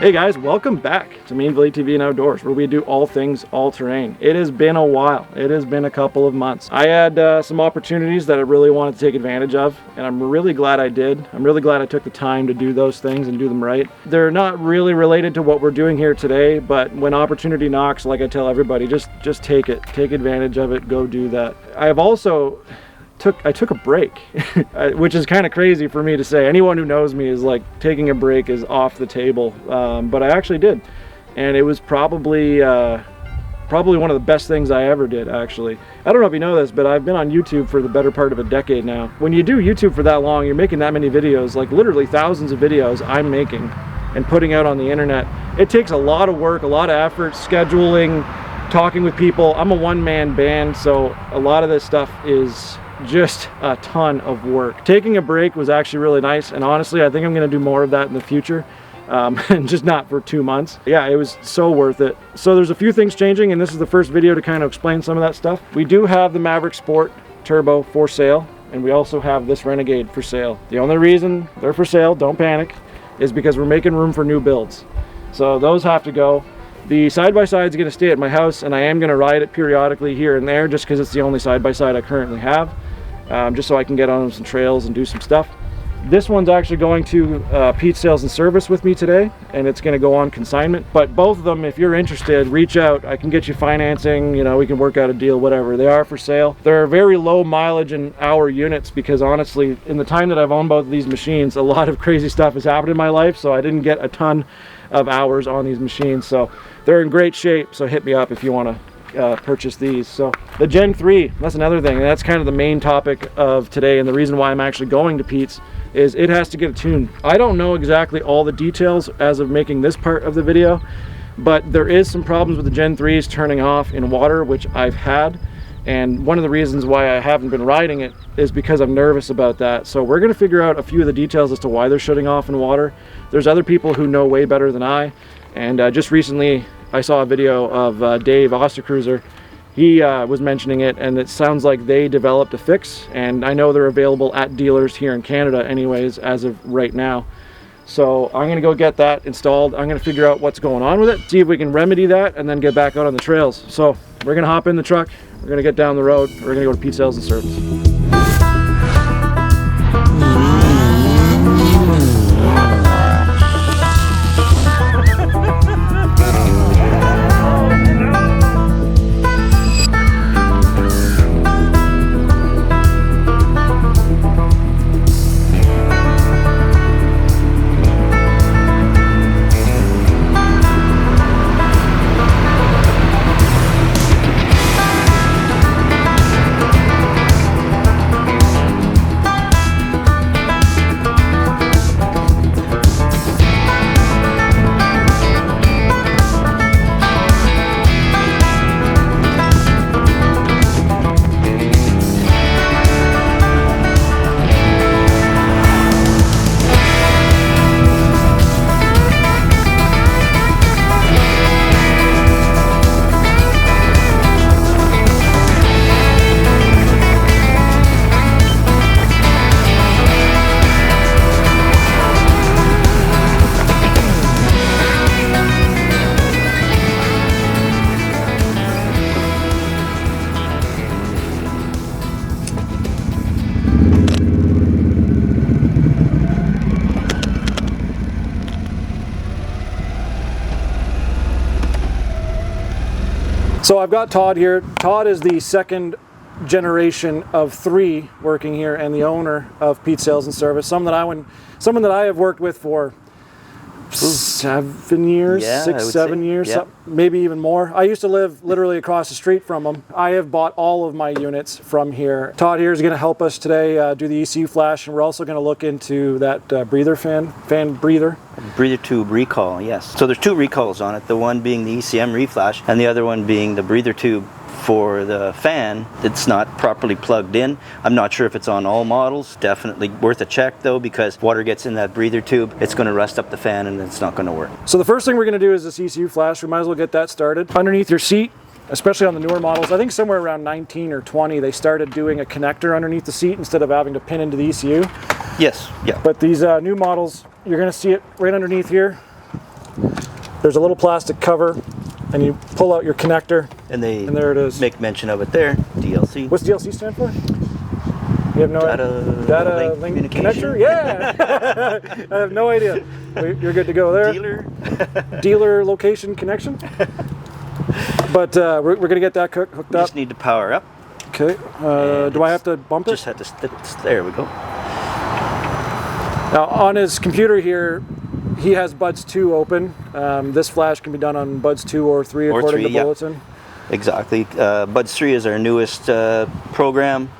Hey guys, welcome back to Mainville ATV and Outdoors, where we do all things all-terrain. It has been a while. It has been a couple of months. I had some opportunities that I really wanted to take advantage of, and I'm really glad I did. I'm really glad I took the time to do those things and do them right. They're not really related to what we're doing here today, but when opportunity knocks, like I tell everybody, just take it. Take advantage of it. Go do that. I have also I took a break, which is kind of crazy for me to say. Anyone who knows me is like, taking a break is off the table, but I actually did, and it was probably one of the best things I ever did, actually. I don't know if you know this, but I've been on YouTube for the better part of a decade now. When you do YouTube for that long, you're making that many videos, like literally thousands of videos I'm making and putting out on the internet. It takes a lot of work, a lot of effort, scheduling, talking with people. I'm a one-man band, so a lot of this stuff is just a ton of work. Taking a break was actually really nice, and honestly I think I'm going to do more of that in the future, and just not for 2 months. Yeah, it was so worth it. So there's a few things changing, and this is the first video to kind of explain some of that stuff. We do have the Maverick Sport Turbo for sale, and we also have this Renegade for sale. The only reason they're for sale, don't panic, is because we're making room for new builds. So those have to go. The side-by-side is going to stay at my house, and I am going to ride it periodically here and there just because it's the only side-by-side I currently have. Just so I can get on some trails and do some stuff. This one's actually going to Pete Sales and Service with me today, and it's going to go on consignment. But both of them, if you're interested, reach out. I can get you financing, you know, we can work out a deal, whatever. They are for sale. They're very low mileage and hour units because honestly, in the time that I've owned both of these machines, a lot of crazy stuff has happened in my life, so I didn't get a ton of hours on these machines. So they're in great shape, so hit me up if you want to purchase these. So the Gen 3, that's another thing, and that's kind of the main topic of today, and the reason why I'm actually going to Pete's is it has to get a tune. I don't know exactly all the details as of making this part of the video, but there is some problems with the Gen 3s turning off in water, which I've had, and one of the reasons why I haven't been riding it is because I'm nervous about that. So we're going to figure out a few of the details as to why they're shutting off in water. There's other people who know way better than I, and just recently I saw a video of Dave Ostercruiser. He was mentioning it, and it sounds like they developed a fix, and I know they're available at dealers here in Canada anyways as of right now. So I'm going to go get that installed. I'm going to figure out what's going on with it, see if we can remedy that, and then get back out on the trails. So we're going to hop in the truck, we're going to get down the road, we're going to go to Pete Sales and Service. So I've got Todd here. Todd is the second generation of 3 working here and the owner of Pete Sales and Service. Someone that I have worked with for 7 years, yeah, 6, 7 years, yeah. Maybe even more. I used to live literally across the street from him. I have bought all of my units from here. Todd here is going to help us today do the ECU flash, and we're also going to look into that breather fan breather. Breather tube recall, yes. So there's 2 recalls on it, the one being the ECM reflash and the other one being the breather tube for the fan that's not properly plugged in. I'm not sure if it's on all models. Definitely worth a check though, because water gets in that breather tube, it's going to rust up the fan and it's not going to work. So the first thing we're going to do is this ECU flash. We might as well get that started. Underneath your seat, especially on the newer models, I think somewhere around 19 or 20 they started doing a connector underneath the seat instead of having to pin into the ECU. Yes, yeah. But these new models, you're going to see it right underneath here. there's a little plastic cover, and you pull out your connector, And they there it is. make mention of it there, DLC. What's DLC stand for? You have no Data link communication? connector? Yeah! I have no idea. You're good to go there. Dealer? Dealer location connection. But we're going to get that hooked up. Just need to power up. Okay. Do I have to bump it? Just had to, there we go. Now on his computer here, he has Buds 2 open. This flash can be done on Buds 2 or 3 according to Bulletin. Exactly. Buds 3 is our newest program.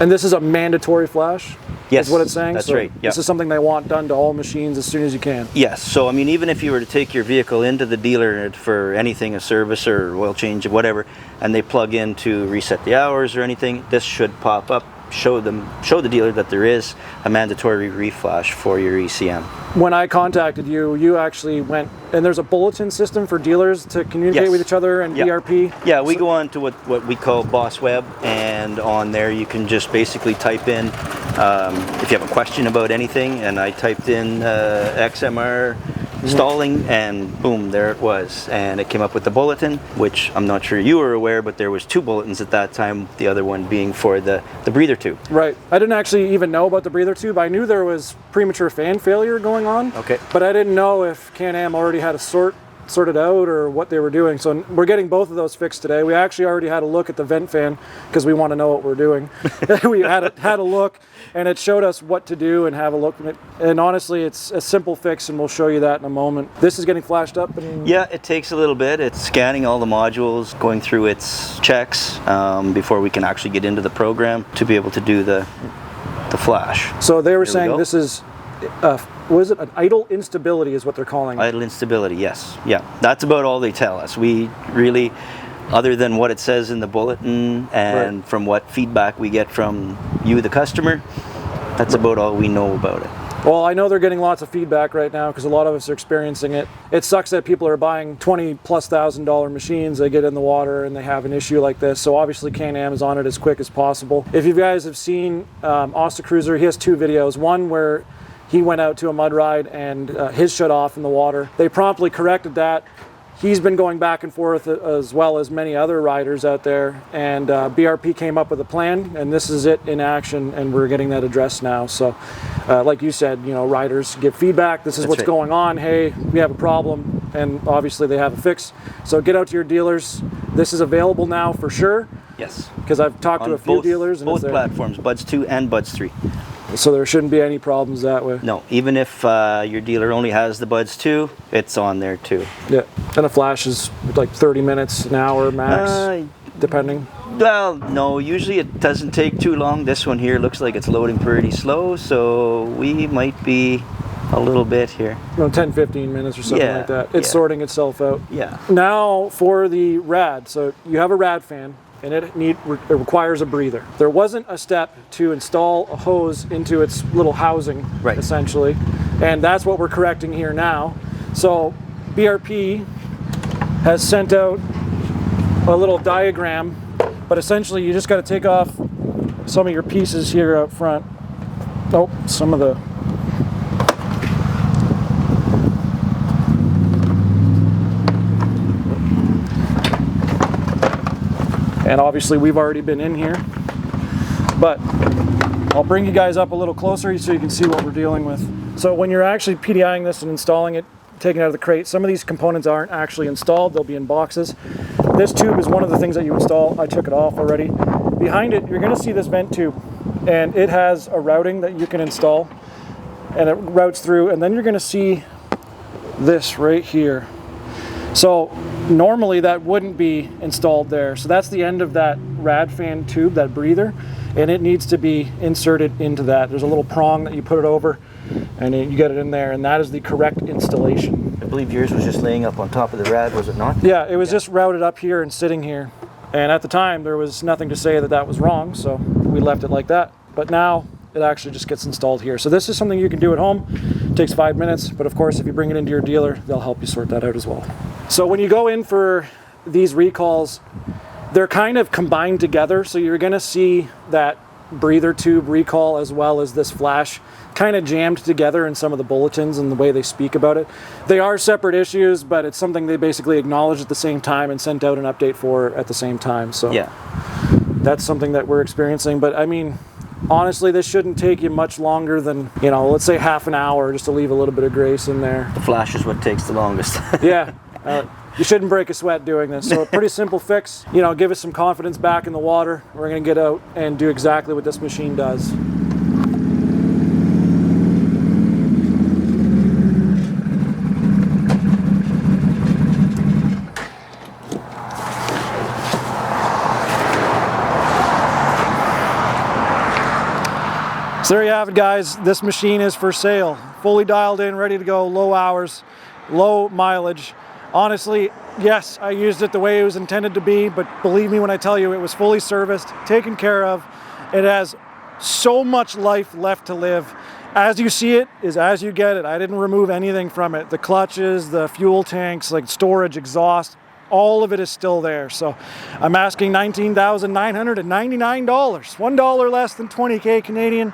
And this is a mandatory flash? Yes, is what it's saying? that's so right. Yep. This is something they want done to all machines as soon as you can? Yes. So, I mean, even if you were to take your vehicle into the dealer for anything, a service or oil change or whatever, and they plug in to reset the hours or anything, this should pop up, show the dealer that there is a mandatory reflash for your ECM. When I contacted you, you actually went, and there's a bulletin system for dealers to communicate with each other and BRP? Yeah, we go on to what we call Boss Web, and on there you can just basically type in, if you have a question about anything, and I typed in XMR installing, and boom, there it was. And it came up with the bulletin, which I'm not sure you were aware, but there was 2 bulletins at that time, the other one being for the breather tube. Right. I didn't actually even know about the breather tube. I knew there was premature fan failure going on. Okay. But I didn't know if Can-Am already had a sorted out or what they were doing. So we're getting both of those fixed today. We actually already had a look at the vent fan because we want to know what we're doing. We had a look, and it showed us what to do and have a look. And honestly, it's a simple fix, and we'll show you that in a moment. This is getting flashed up. Yeah, it takes a little bit. It's scanning all the modules, going through its checks before we can actually get into the program to be able to do the flash. So they were saying this is, what is it? An idle instability is what they're calling it. Idle instability, yes. Yeah, that's about all they tell us. We really, other than what it says in the bulletin and from what feedback we get from you, the customer, that's about all we know about it. Well, I know they're getting lots of feedback right now because a lot of us are experiencing it. It sucks that people are buying $20,000+ machines. They get in the water and they have an issue like this. So obviously Can-Am is on it as quick as possible. If you guys have seen Austin Cruiser, he has 2 videos. One where he went out to a mud ride and his shut off in the water. They promptly corrected that. He's been going back and forth as well as many other riders out there, and BRP came up with a plan, and this is it in action, and we're getting that addressed now. So like you said, you know, riders give feedback. This is what's going on. Hey, we have a problem, and obviously they have a fix. So get out to your dealers. This is available now for sure. Yes. Because I've talked to a few dealers. And both platforms, Buds 2 and Buds 3. So there shouldn't be any problems that way. No, even if your dealer only has the Buds 2, it's on there too. Yeah, and a flash is like 30 minutes, an hour max, depending. Well, no, usually it doesn't take too long. This one here looks like it's loading pretty slow, so we might be a little bit here. 10, 15 minutes or something like that. It's sorting itself out. Yeah. Now for the rad. So you have a rad fan, and it requires a breather. There wasn't a step to install a hose into its little housing, essentially, and that's what we're correcting here now. So BRP has sent out a little diagram, but essentially you just got to take off some of your pieces here up front. Oh, some of the and obviously we've already been in here, but I'll bring you guys up a little closer so you can see what we're dealing with. So when you're actually PDIing this and installing it, taking it out of the crate, some of these components aren't actually installed, they'll be in boxes. This tube is one of the things that you install. I took it off already. Behind it, you're going to see this vent tube, and it has a routing that you can install, and it routes through, and then you're going to see this right here. So normally that wouldn't be installed there. So that's the end of that rad fan tube, that breather, and it needs to be inserted into that. There's a little prong that you put it over, and you get it in there, and that is the correct installation. I believe yours was just laying up on top of the rad, was it not? Yeah, it was just routed up here and sitting here. And at the time, there was nothing to say that that was wrong, so we left it like that. But now, it actually just gets installed here. So this is something you can do at home. It takes 5 minutes, but of course, if you bring it into your dealer, they'll help you sort that out as well. So when you go in for these recalls, they're kind of combined together. So you're gonna see that breather tube recall as well as this flash kind of jammed together in some of the bulletins and the way they speak about it. They are separate issues, but it's something they basically acknowledged at the same time and sent out an update for at the same time. So yeah, that's something that we're experiencing. But I mean, honestly, this shouldn't take you much longer than, you know, let's say half an hour, just to leave a little bit of grace in there. the flash is what takes the longest. Yeah. You shouldn't break a sweat doing this. So a pretty simple fix, you know, give us some confidence back in the water. We're going to get out and do exactly what this machine does. So there you have it, guys. This machine is for sale. Fully dialed in, ready to go, low hours, low mileage. Honestly, yes, I used it the way it was intended to be, but believe me when I tell you it was fully serviced, taken care of. It has so much life left to live. As you see it is as you get it. I didn't remove anything from it. The clutches, the fuel tanks, like storage, exhaust, all of it is still there. So I'm asking $19,999, $1 less than 20K Canadian.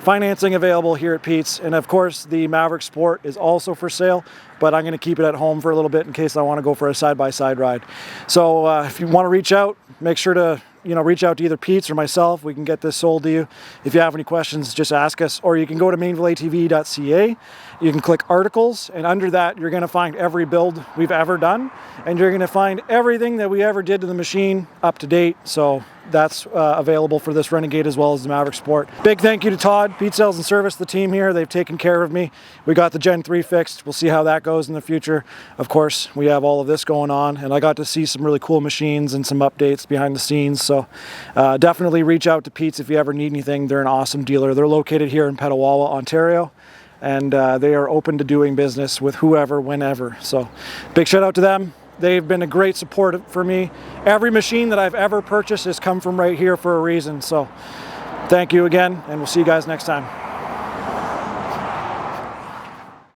Financing available here at Pete's, and of course the Maverick Sport is also for sale, but I'm going to keep it at home for a little bit in case I want to go for a side-by-side ride. So if you want to reach out, make sure to reach out to either Pete's or myself. We can get this sold to you. If you have any questions, just ask us, or you can go to mainvillatv.ca. You can click articles, and under that you're going to find every build we've ever done, and you're going to find everything that we ever did to the machine up to date. So that's available for this Renegade as well as the Maverick Sport. Big thank you to Todd, Pete Sales and Service, the team here. They've taken care of me. We got the Gen 3 fixed. We'll see how that goes in the future. Of course, we have all of this going on, and I got to see some really cool machines and some updates behind the scenes. So definitely reach out to Pete's if you ever need anything. They're an awesome dealer. They're located here in Petawawa, Ontario, and they are open to doing business with whoever, whenever. So big shout out to them. They've been a great support for me. Every machine that I've ever purchased has come from right here for a reason. So thank you again, and we'll see you guys next time.